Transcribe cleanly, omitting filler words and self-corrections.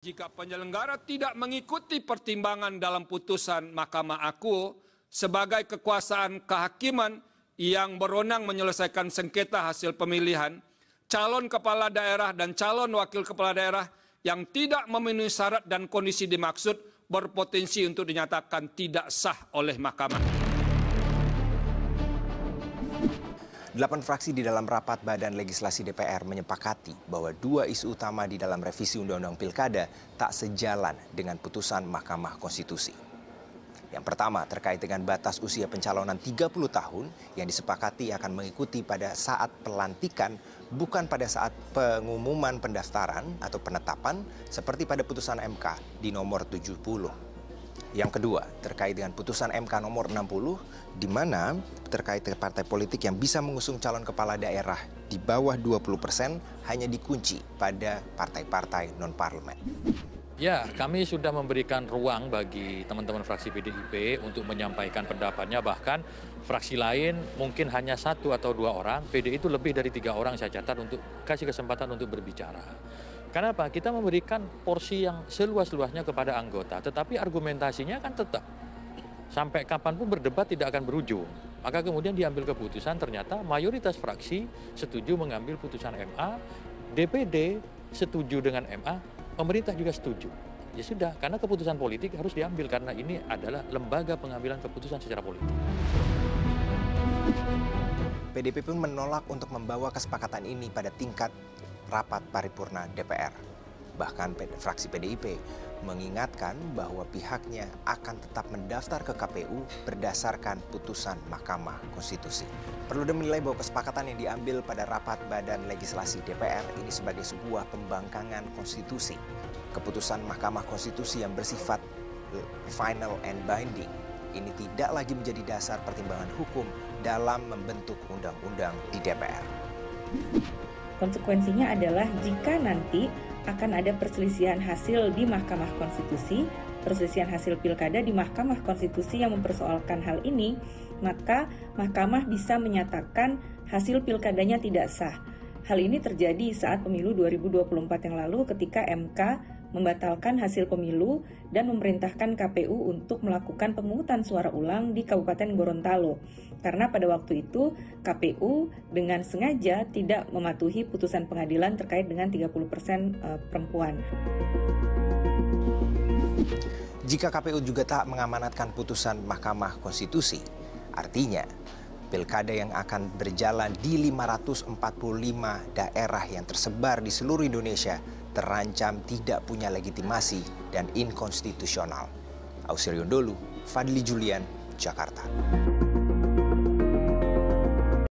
Jika penyelenggara tidak mengikuti pertimbangan dalam putusan Mahkamah Aku sebagai kekuasaan kehakiman yang berwenang menyelesaikan sengketa hasil pemilihan, calon kepala daerah dan calon wakil kepala daerah yang tidak memenuhi syarat dan kondisi dimaksud berpotensi untuk dinyatakan tidak sah oleh Mahkamah. 8 fraksi di dalam rapat Badan Legislasi DPR menyepakati bahwa 2 isu utama di dalam revisi Undang-Undang Pilkada tak sejalan dengan putusan Mahkamah Konstitusi. Yang pertama terkait dengan batas usia pencalonan 30 tahun yang disepakati akan mengikuti pada saat pelantikan, bukan pada saat pengumuman pendaftaran atau penetapan seperti pada putusan MK di nomor 70. Yang kedua, terkait dengan putusan MK nomor 60, di mana terkait dengan partai politik yang bisa mengusung calon kepala daerah di bawah 20% hanya dikunci pada partai-partai non-parlemen. Ya, kami sudah memberikan ruang bagi teman-teman fraksi PDIP untuk menyampaikan pendapatnya, bahkan fraksi lain mungkin hanya 1 atau 2 orang, PDI itu lebih dari 3 orang saya catat untuk kasih kesempatan untuk berbicara. Kenapa? Kita memberikan porsi yang seluas-luasnya kepada anggota, tetapi argumentasinya kan tetap. Sampai kapanpun berdebat tidak akan berujung. Maka kemudian diambil keputusan, ternyata mayoritas fraksi setuju mengambil putusan MA, DPD setuju dengan MA, pemerintah juga setuju. Ya sudah, karena keputusan politik harus diambil, karena ini adalah lembaga pengambilan keputusan secara politik. PDIP pun menolak untuk membawa kesepakatan ini pada tingkat rapat paripurna DPR. Bahkan fraksi PDIP mengingatkan bahwa pihaknya akan tetap mendaftar ke KPU berdasarkan putusan Mahkamah Konstitusi. Perlu menilai bahwa kesepakatan yang diambil pada rapat Badan Legislasi DPR ini sebagai sebuah pembangkangan konstitusi. Keputusan Mahkamah Konstitusi yang bersifat final and binding ini tidak lagi menjadi dasar pertimbangan hukum dalam membentuk undang-undang di DPR. Konsekuensinya adalah jika nanti akan ada perselisihan hasil di Mahkamah Konstitusi, perselisihan hasil pilkada di Mahkamah Konstitusi yang mempersoalkan hal ini, maka Mahkamah bisa menyatakan hasil pilkadanya tidak sah. Hal ini terjadi saat pemilu 2024 yang lalu ketika MK membatalkan hasil pemilu dan memerintahkan KPU untuk melakukan pemungutan suara ulang di Kabupaten Gorontalo. Karena pada waktu itu KPU dengan sengaja tidak mematuhi putusan pengadilan terkait dengan 30% perempuan. Jika KPU juga tak mengamanatkan putusan Mahkamah Konstitusi, artinya pilkada yang akan berjalan di 545 daerah yang tersebar di seluruh Indonesia terancam tidak punya legitimasi dan inkonstitusional. Ausirion Dholu, Fadli Julian, Jakarta.